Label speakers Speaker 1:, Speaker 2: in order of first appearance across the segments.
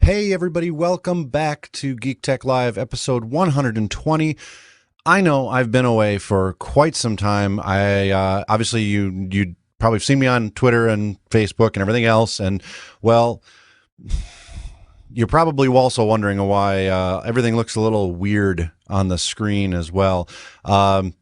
Speaker 1: Hey everybody, welcome back to Geek Tech Live, episode 120. I know I've been away for quite some time. Obviously you probably have seen me on Twitter and Facebook and everything else, and well, you're probably also wondering why everything looks a little weird on the screen as well. I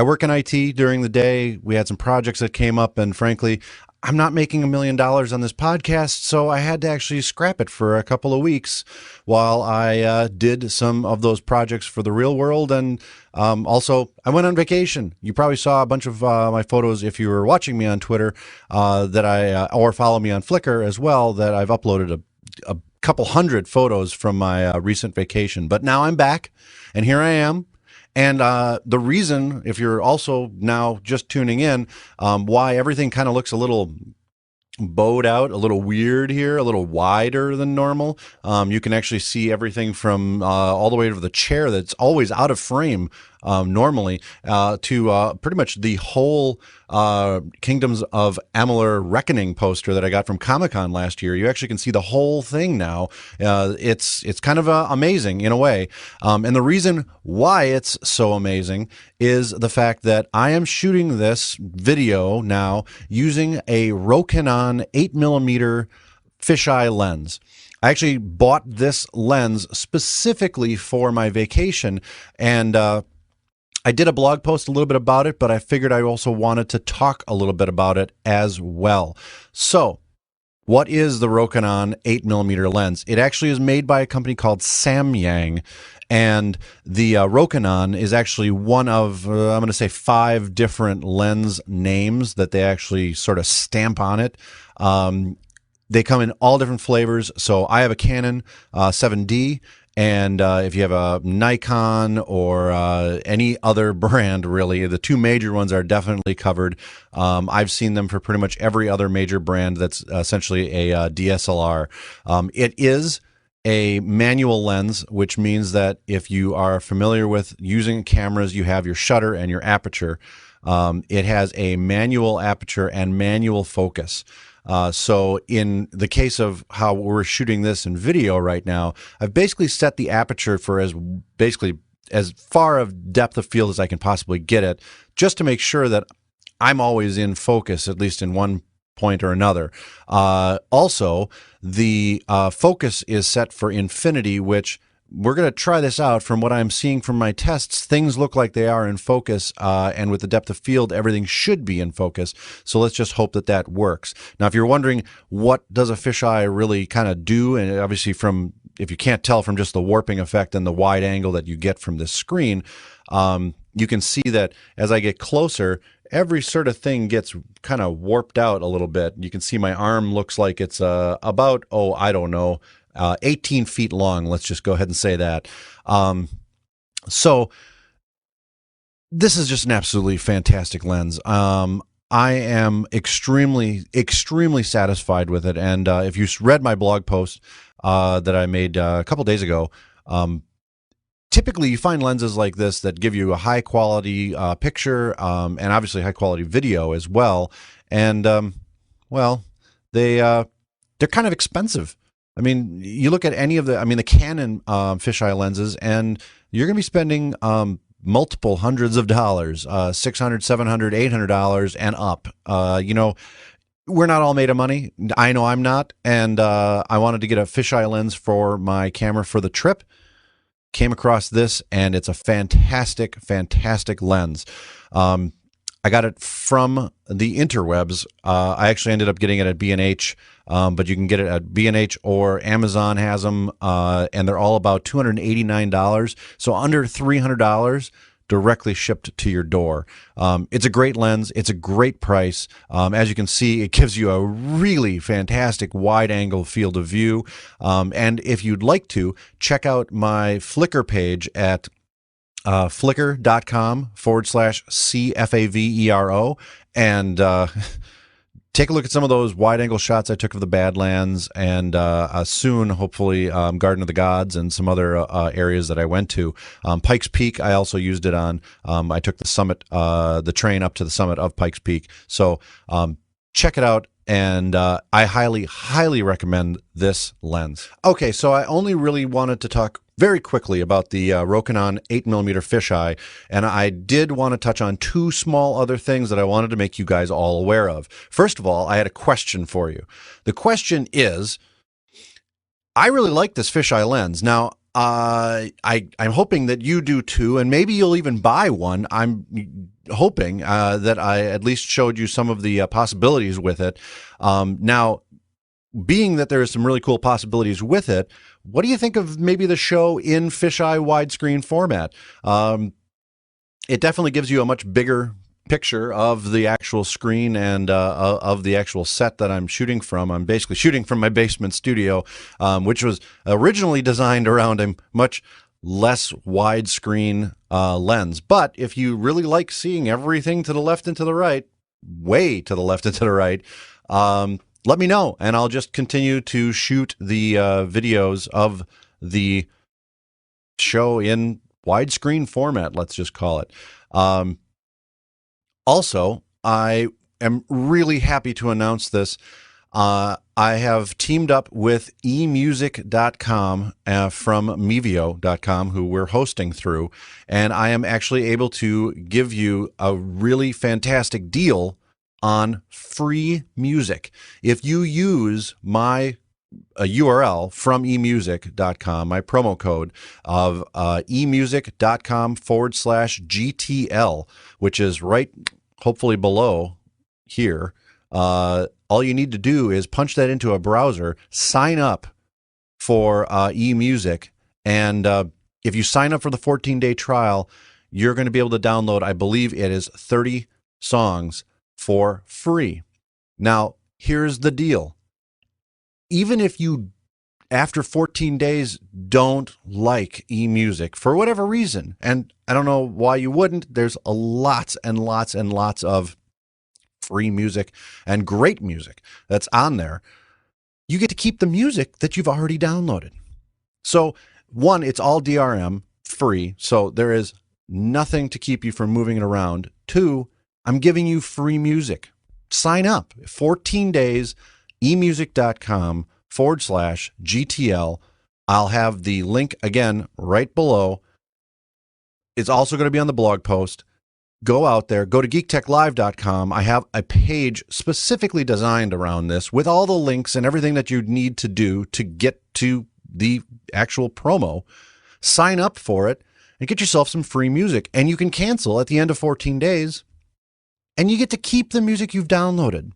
Speaker 1: work in IT during the day. We had some projects that came up, and frankly, I'm not making $1 million on this podcast, so I had to actually scrap it for a couple of weeks while I did some of those projects for the real world. And also, I went on vacation. You probably saw a bunch of my photos if you were watching me on Twitter or follow me on Flickr as well, that I've uploaded a couple hundred photos from my recent vacation. But now I'm back, and here I am. And the reason, if you're also now just tuning in, why everything kind of looks a little bowed out, a little weird here, a little wider than normal. You can actually see everything from all the way to the chair that's always out of frame normally to pretty much the whole Kingdoms of Amalur Reckoning poster that I got from Comic-Con last year. You actually can see the whole thing now. It's kind of amazing in a way. And the reason why it's so amazing is the fact that I am shooting this video now using a Rokinon 8mm fisheye lens. I actually bought this lens specifically for my vacation, and I did a blog post a little bit about it, but I figured I also wanted to talk a little bit about it as well. So, what is the Rokinon 8mm lens? It actually is made by a company called Samyang, and the Rokinon is actually one of, I'm going to say 5 different lens names that they actually sort of stamp on it. They come in all different flavors. So I have a Canon 7D. And if you have a Nikon or any other brand, really, the 2 major ones are definitely covered. I've seen them for pretty much every other major brand that's essentially a DSLR. It is a manual lens, which means that if you are familiar with using cameras, you have your shutter and your aperture. It has a manual aperture and manual focus. So in the case of how we're shooting this in video right now, I've basically set the aperture for as far of depth of field as I can possibly get it, just to make sure that I'm always in focus, at least in one point or another. Also, the focus is set for infinity, which we're going to try this out. From what I'm seeing from my tests, things look like they are in focus, and with the depth of field, everything should be in focus. So let's just hope that that works. Now, if you're wondering what does a fisheye really kind of do, and obviously if you can't tell from just the warping effect and the wide angle that you get from this screen, you can see that as I get closer, every sort of thing gets kind of warped out a little bit. You can see my arm looks like it's about, I don't know, 18 feet long. Let's just go ahead and say that. So this is just an absolutely fantastic lens. I am extremely, extremely satisfied with it. And if you read my blog post that I made a couple days ago, typically you find lenses like this that give you a high quality picture and obviously high quality video as well. And they're kind of expensive. I mean, you look at any of the Canon fisheye lenses, and you're going to be spending multiple hundreds of dollars, $600, $700, $800 and up. We're not all made of money. I know I'm not, and I wanted to get a fisheye lens for my camera for the trip. Came across this, and it's a fantastic, fantastic lens. I got it from the interwebs. I actually ended up getting it at B&H, but you can get it at B&H or Amazon has them, and they're all about $289, so under $300 directly shipped to your door. It's a great lens. It's a great price. As you can see, it gives you a really fantastic wide-angle field of view, and if you'd like to, check out my Flickr page at flickr.com/CFAVERO and take a look at some of those wide-angle shots I took of the Badlands, and soon, hopefully, Garden of the Gods and some other areas that I went to. Pikes Peak, I also used it on. I took the train up to the summit of Pikes Peak. So check it out. and I highly recommend this lens. Okay, so I only really wanted to talk very quickly about the Rokinon 8mm fisheye, and I did want to touch on two small other things that I wanted to make you guys all aware of. First of all, I had a question for you. The question is, I really like this fisheye lens. Now, I'm hoping that you do too, and maybe you'll even buy one. I'm hoping that I at least showed you some of the possibilities with it. Now, being that there is some really cool possibilities with it, what do you think of maybe the show in fisheye widescreen format? It definitely gives you a much bigger picture of the actual screen and of the actual set that I'm shooting from. I'm basically shooting from my basement studio, which was originally designed around a much less widescreen lens. But if you really like seeing everything to the left and to the right, way to the left and to the right, let me know, and I'll just continue to shoot the videos of the show in widescreen format, let's just call it. Also, I am really happy to announce this. I have teamed up with emusic.com from mevio.com, who we're hosting through, and I am actually able to give you a really fantastic deal on free music. If you use my URL from emusic.com, my promo code of emusic.com/GTL, which is right, hopefully below here, all you need to do is punch that into a browser, sign up for eMusic, and if you sign up for the 14-day trial, you're going to be able to download, I believe it is 30 songs for free. Now, here's the deal. Even if you, after 14 days, don't like eMusic for whatever reason, and I don't know why you wouldn't, there's lots and lots and lots of free music and great music that's on there, you get to keep the music that you've already downloaded. So, one, it's all DRM free, so there is nothing to keep you from moving it around. Two, I'm giving you free music. Sign up. 14 days, emusic.com/GTL. I'll have the link again right below. It's also going to be on the blog post. Go out there, go to geektechlive.com. I have a page specifically designed around this with all the links and everything that you need to do to get to the actual promo. Sign up for it and get yourself some free music. And you can cancel at the end of 14 days. And you get to keep the music you've downloaded.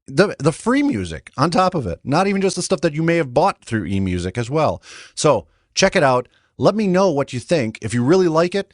Speaker 1: The free music on top of it. Not even just the stuff that you may have bought through eMusic as well. So check it out. Let me know what you think. If you really like it,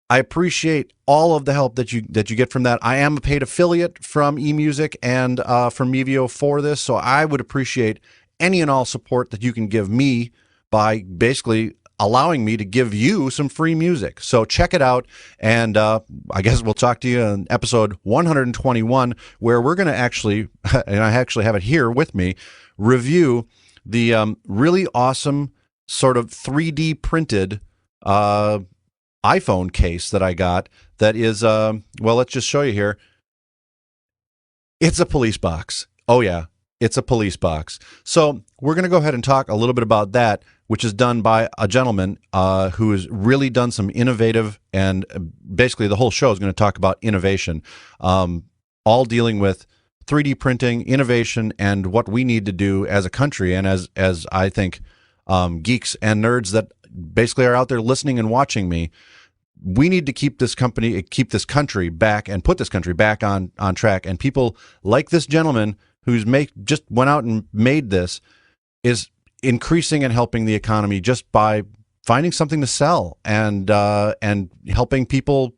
Speaker 1: I appreciate all of the help that you get from that. I am a paid affiliate from eMusic and from Mevio for this, so I would appreciate any and all support that you can give me by basically allowing me to give you some free music. So check it out, and I guess we'll talk to you in episode 121, where we're going to actually, and I actually have it here with me, review the really awesome sort of 3D printed iPhone case that I got that is, well, let's just show you here. It's a police box. Oh, yeah, it's a police box. So we're going to go ahead and talk a little bit about that, which is done by a gentleman who has really done some innovative, and basically the whole show is going to talk about innovation, all dealing with 3D printing, innovation, and what we need to do as a country, and as I think geeks and nerds that basically are out there listening and watching me. We need to keep this country back, and put this country back on track. And people like this gentleman who's just went out and made this is increasing and helping the economy just by finding something to sell and helping people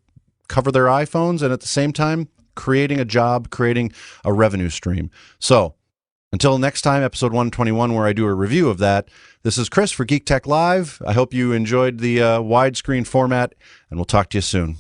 Speaker 1: cover their iPhones, and at the same time creating a job, creating a revenue stream. So until next time, episode 121, where I do a review of that, this is Chris for Geek Tech Live. I hope you enjoyed the widescreen format, and we'll talk to you soon.